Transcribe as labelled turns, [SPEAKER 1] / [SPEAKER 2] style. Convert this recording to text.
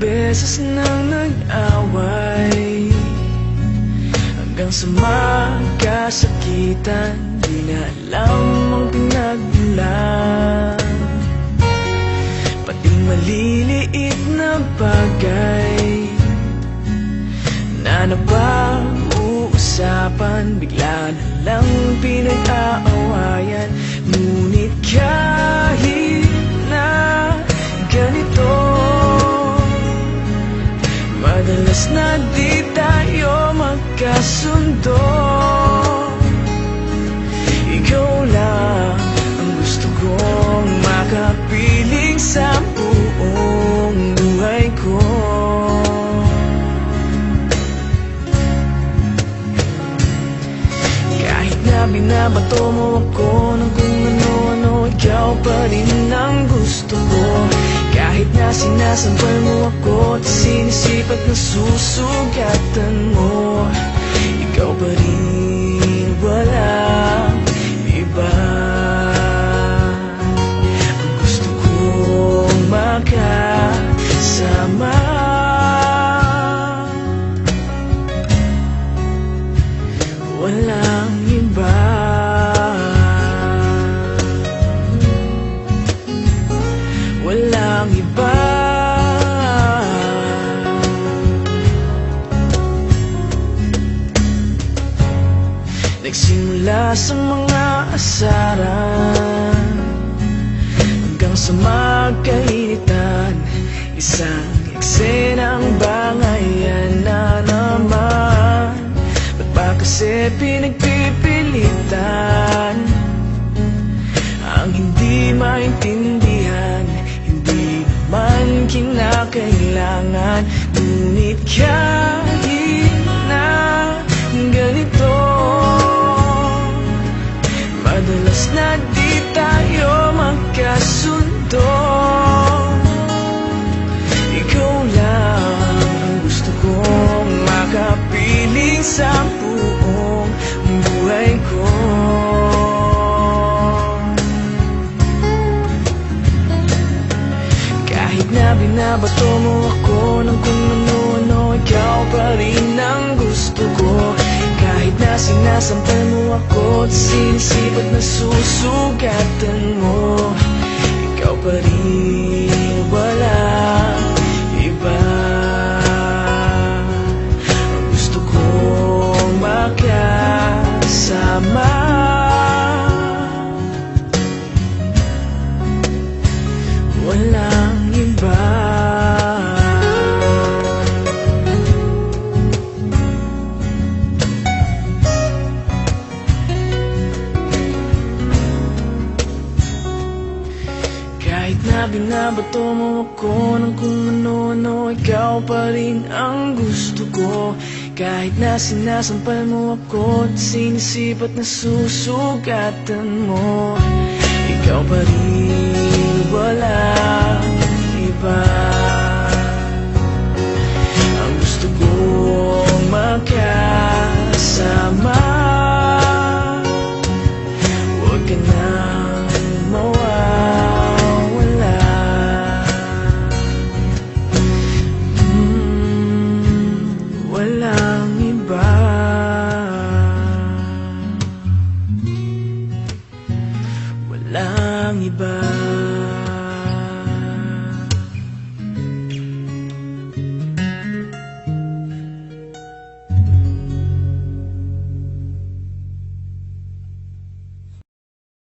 [SPEAKER 1] beses nang nag-away, hanggang sa magkasakitan. Di na alam ang pinagmulan, pati maliliit na bagay na napag-uusapan, bigla na lang pinag-aawayan. Ngunit kahit na ganito, madalas na di tayo magkasundo. Ikaw lang ang gusto kong makapiling sa buong buhay ko. Kahit na binabato mo ako ng kung ano-ano, ikaw pa rin ang gusto ko. Kahit na sinasampal mo ako at sinisipat na susugatan mo, ikaw pa rin, walang iba. Ang gusto kong makasama, walang iba. Walang iba. Nagsimula sa mga asaran hanggang sa magkainitan, isang eksenang bangayan na naman. Ba't ba kasi pinagpipilitan ang hindi maintindihan? Hindi naman kinakailangan. Ngunit kahit na ganito, madalas na di tayo magkasundo. Ikaw lang ang gusto kong makapiling sa buong buhay ko. Kahit na binabato mo ako ng kung ano-ano, ikaw pa rin ang gusto ko. Kahit na sinasampal mo ako at sinisipat na susugatan mo, ikaw pa rin, walang iba. Ang gusto kong makasama, walang iba. Kahit na binabato mo ako ng kung ano-ano, ikaw pa rin ang gusto ko. Kahit na sinasampal mo ako at sinisipat na susugatan mo, ikaw pa rin, walang iba.